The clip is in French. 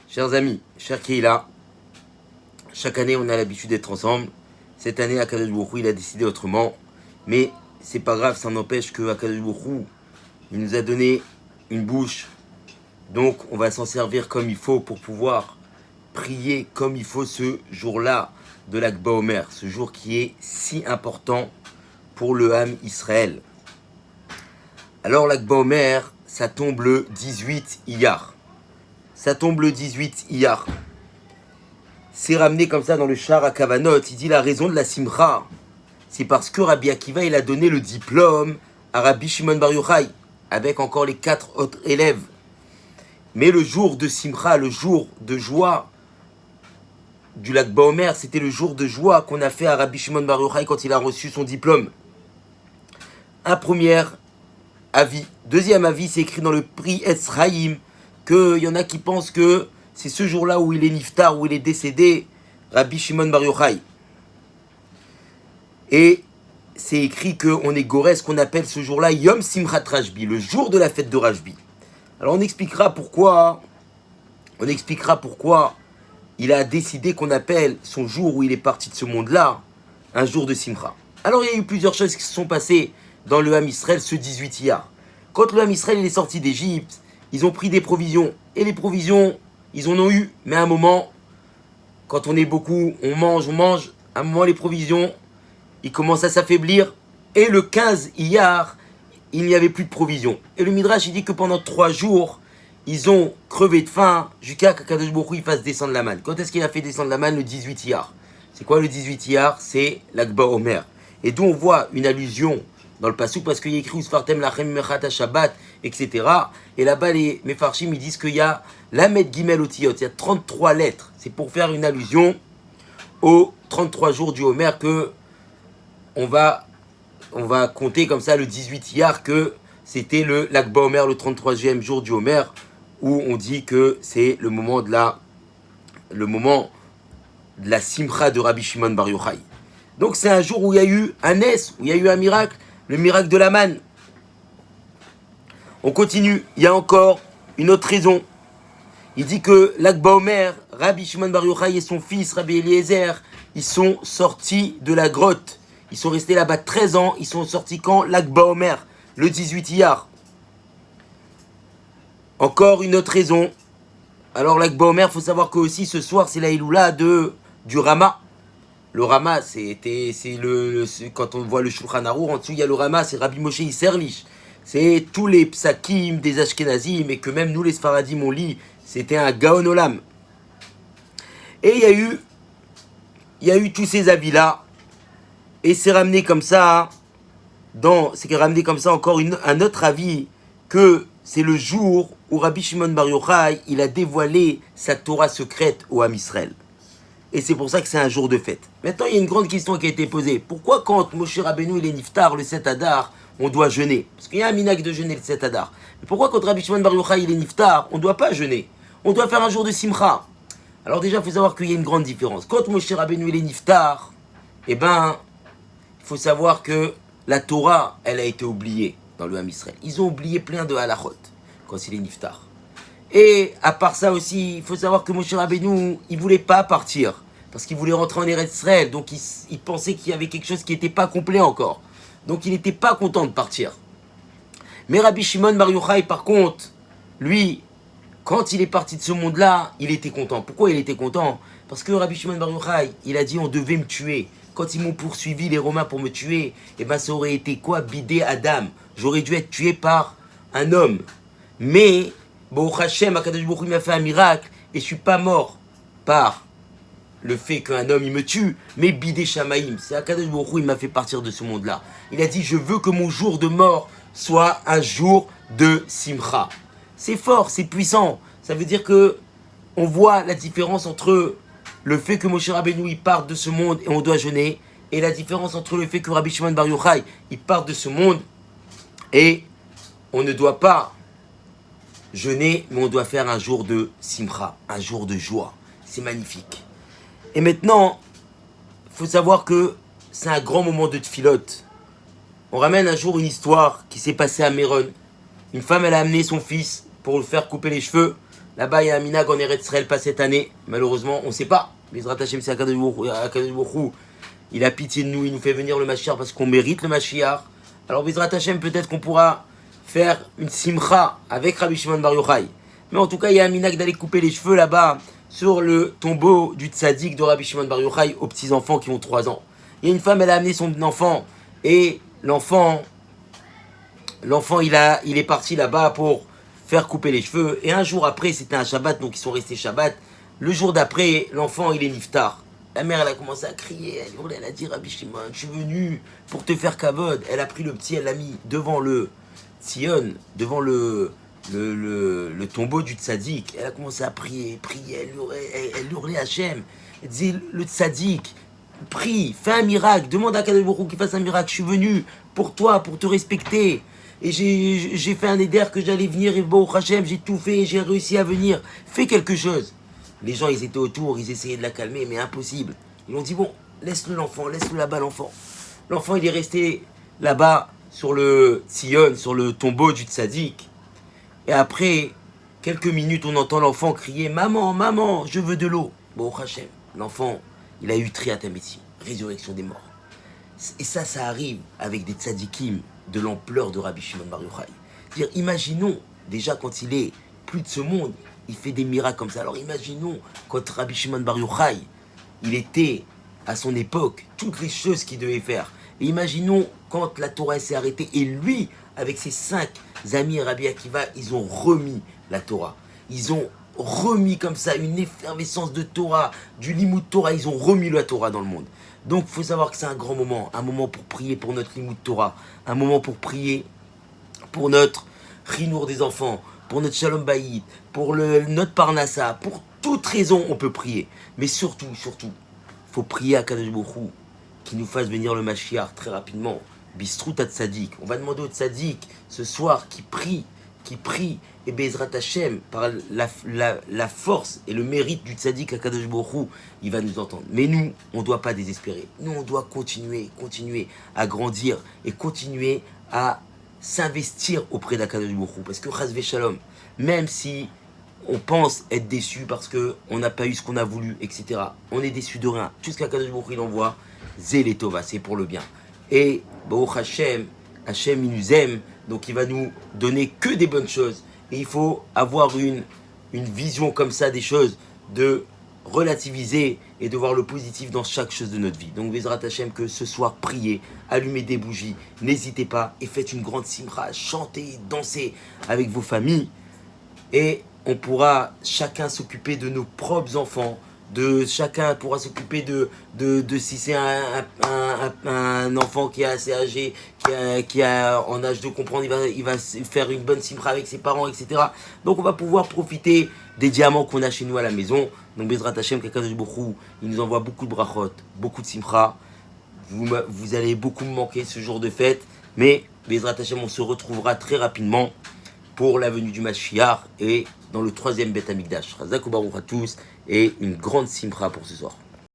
Chers amis, chers Keïla, chaque année on a l'habitude d'être ensemble. Cette année, Akadosh Baruch Hu, il a décidé autrement. Mais c'est pas grave, ça n'empêche que Akadosh Baruch Hu, il nous a donné une bouche. Donc on va s'en servir comme il faut pour pouvoir prier comme il faut ce jour-là de l'Akba Omer. Ce jour qui est si important pour le Ham Israël. Alors l'Akba Omer, ça tombe le 18 Iyar. Ça tombe le 18 Iyar. C'est ramené comme ça dans le Shar à Kavanot. Il dit la raison de la Simcha, c'est parce que Rabbi Akiva, il a donné le diplôme à Rabbi Shimon Bar Yochai, avec encore les 4 autres élèves. Mais le jour de Simcha, le jour de joie du Lag Baomer, c'était le jour de joie qu'on a fait à Rabbi Shimon Bar Yochai quand il a reçu son diplôme. Un premier avis. Deuxième avis, c'est écrit dans le prix Esraïm, qu'il y en a qui pensent que c'est ce jour-là où il est niftar, où il est décédé, Rabbi Shimon Bar Yochai. Et c'est écrit qu'on est goré, ce qu'on appelle ce jour-là Yom Simchat Rashbi, le jour de la fête de Rashbi. Alors on expliquera pourquoi il a décidé qu'on appelle son jour où il est parti de ce monde-là un jour de Simcha. Alors il y a eu plusieurs choses qui se sont passées dans le Ham Israël ce 18 Iyar. Quand le Ham Israël est sorti d'Égypte, ils ont pris des provisions. Et les provisions, ils en ont eu. Mais à un moment, quand on est beaucoup, on mange. À un moment, les provisions, ils commencent à s'affaiblir. Et le 15 Iyar, il n'y avait plus de provisions. Et le Midrash, il dit que pendant 3 jours, ils ont crevé de faim jusqu'à qu'Akadosh Baruch Hu fasse descendre la manne. Quand est-ce qu'il a fait descendre la manne? Le 18 Iyar. C'est quoi le 18 Iyar? C'est l'Akba Omer. Et d'où on voit une allusion dans le pasuk, parce qu'il y a écrit Usfartem lachem mechat Shabbat, etc. Et là-bas, les Mefarshim, ils disent qu'il y a Lamed Gimel Otiyot, il y a 33 lettres. C'est pour faire une allusion aux 33 jours du Homer que on va compter comme ça le 18 Iyar, que c'était l'Akba Omer, le 33e jour du Homer, où on dit que c'est le moment de la Simcha de Rabbi Shimon Bar Yochai. Donc c'est un jour où il y a eu un nes, où il y a eu un miracle, le miracle de la manne. On continue, il y a encore une autre raison. Il dit que l'Akba Omer, Rabbi Shimon Bar Yochai et son fils Rabbi Eliezer, ils sont sortis de la grotte. Ils sont restés là-bas 13 ans, ils sont sortis quand? L'Akba Omer, le 18 Iyar. Encore une autre raison. Alors l'Akba Omer, il faut savoir que aussi ce soir, c'est la Iloula du Rama. Le Rama, quand on voit le Shulchan Arour, en dessous il y a le Rama, c'est Rabbi Moshe Isserlich. C'est tous les psakim des Ashkenazim, et que même nous les Sfaradim on lit, c'était un Gaon Olam. Et il y a eu tous ces avis-là, et c'est ramené comme ça, encore un autre avis, que c'est le jour où Rabbi Shimon Bar Yochai, il a dévoilé sa Torah secrète au Ham Israël. Et c'est pour ça que c'est un jour de fête. Maintenant, il y a une grande question qui a été posée. Pourquoi quand Moshe Rabbeinu il est niftar le 7 Adar, on doit jeûner? Parce qu'il y a un minhag de jeûner le 7 Adar. Mais pourquoi quand Rabbi Shimon Bar Yochai il est niftar, on ne doit pas jeûner? On doit faire un jour de simcha. Alors déjà, il faut savoir qu'il y a une grande différence. Quand Moshe Rabbeinu il est niftar, il faut savoir que la Torah, elle a été oubliée dans le Ham Israël. Ils ont oublié plein de halachot quand il est niftar. Et à part ça aussi, il faut savoir que Moshe Rabbeinu, il voulait pas partir. Parce qu'il voulait rentrer en Eretz Israël. Donc il pensait qu'il y avait quelque chose qui n'était pas complet encore. Donc il n'était pas content de partir. Mais Rabbi Shimon Bar Yochai, par contre, lui, quand il est parti de ce monde-là, il était content. Pourquoi il était content? Parce que Rabbi Shimon Bar Yochai, il a dit on devait me tuer. Quand ils m'ont poursuivi, les Romains, pour me tuer, ça aurait été quoi? Bidé Adam. J'aurais dû être tué par un homme. Mais Baruch Hashem, Akadosh Baruch Hu m'a fait un miracle et je suis pas mort par le fait qu'un homme il me tue, mais Bidé Shamaïm, c'est Akadosh Baruch Hu, il m'a fait partir de ce monde-là. Il a dit je veux que mon jour de mort soit un jour de Simcha. C'est fort, c'est puissant. Ça veut dire que on voit la différence entre le fait que Moshe Rabbeinu il parte de ce monde et on doit jeûner, et la différence entre le fait que Rabbi Shimon Bar Yochai il parte de ce monde et on ne doit pas jeûner, mais on doit faire un jour de simcha, un jour de joie. C'est magnifique. Et maintenant, il faut savoir que c'est un grand moment de tfilote. On ramène un jour une histoire qui s'est passée à Méron. Une femme, elle a amené son fils pour le faire couper les cheveux Là-bas, il y a un minag en Eretz Israël, pas cette année. Malheureusement, on ne sait pas. Bezrat Hashem, c'est Akadosh Baruch Hu. Il a pitié de nous, il nous fait venir le Mashiach parce qu'on mérite le Mashiach. Alors, Bezrat Hashem, peut-être qu'on pourra faire une simcha avec Rabbi Shimon Bar Yochai. Mais en tout cas, il y a un minag d'aller couper les cheveux là-bas sur le tombeau du tzaddik de Rabbi Shimon Bar Yochai aux petits-enfants qui ont 3 ans. Il y a une femme, elle a amené son enfant et l'enfant il est parti là-bas pour faire couper les cheveux. Et un jour après, c'était un Shabbat, donc ils sont restés Shabbat. Le jour d'après, l'enfant, il est niftar. La mère, elle a commencé à crier, elle a dit, Rabbi Shimon, je suis venu pour te faire kavod. Elle a pris le petit, elle l'a mis devant le Tzion, devant le tombeau du tzaddik. Elle a commencé à prier, elle hurlait Hachem. Elle disait, le tzaddik, prie, fais un miracle, demande à Kadosh Baruch Hu qu'il fasse un miracle. Je suis venu pour toi, pour te respecter. Et j'ai fait un éder que j'allais venir, et Baruch Hashem, j'ai tout fait, j'ai réussi à venir. Fais quelque chose. Les gens, ils étaient autour, ils essayaient de la calmer, mais impossible. Ils ont dit, bon, laisse-le l'enfant, laisse-le là-bas l'enfant. L'enfant, il est resté là-bas sur le Tzion, sur le tombeau du tzaddik. Et après quelques minutes, on entend l'enfant crier, maman, maman, je veux de l'eau. Baruch Hashem, l'enfant, il a eu Triat Hametim, résurrection des morts. Et ça arrive avec des tzaddikim de l'ampleur de Rabbi Shimon Bar Yochai. C'est-à-dire, imaginons, déjà quand il est plus de ce monde, il fait des miracles comme ça. Alors imaginons quand Rabbi Shimon Bar Yochai, il était à son époque, toutes les choses qu'il devait faire. Et imaginons quand la Torah s'est arrêtée et lui, avec ses 5 amis Rabbi Akiva, ils ont remis la Torah. Ils ont remis comme ça une effervescence de Torah, du Limoud Torah, ils ont remis la Torah dans le monde. Donc il faut savoir que c'est un grand moment, un moment pour prier pour notre Limoud Torah, un moment pour prier pour notre Chinour des enfants, pour notre Shalom Bayit, pour notre Parnassa, pour toute raison on peut prier. Mais surtout, il faut prier à Kadosh Baruch Hu qui nous fasse venir le Mashiach très rapidement. Bistrut à Tzadik. On va demander au Tzadik ce soir qui prie, et Bezrat Hashem, par la force et le mérite du Tzadik à Kadosh Baruch Hu, il va nous entendre. Mais nous, on ne doit pas désespérer. Nous, on doit continuer à grandir et continuer à s'investir auprès d'Akadosh Baruch Hu. Parce que Chas Veshalom, même si on pense être déçu parce qu'on n'a pas eu ce qu'on a voulu, etc., on est déçu de rien. Tout ce qu'Akadosh Baruch Hu il envoie, Zé les Tova, c'est pour le bien. Et Baruch Hashem, Hashem il nous aime, donc il va nous donner que des bonnes choses. Et il faut avoir une vision comme ça des choses, de relativiser et de voir le positif dans chaque chose de notre vie. Donc Bezrat Hashem, que ce soir, priez, allumez des bougies, n'hésitez pas et faites une grande simra, chantez, dansez avec vos familles. Et on pourra chacun s'occuper de nos propres enfants, chacun pourra s'occuper de si c'est un enfant qui est assez âgé, qui a en âge de comprendre, il va faire une bonne simra avec ses parents, etc. Donc on va pouvoir profiter des diamants qu'on a chez nous à la maison. Donc Bezrat Hashem, Kadosh Baruch Hu, il nous envoie beaucoup de brachot, beaucoup de simra. Vous allez beaucoup me manquer ce jour de fête, mais Bezrat Hashem, on se retrouvera très rapidement pour la venue du Mashiach et dans le 3e Beth Amikdash. Chazak ou Baruch à tous et une grande simcha pour ce soir.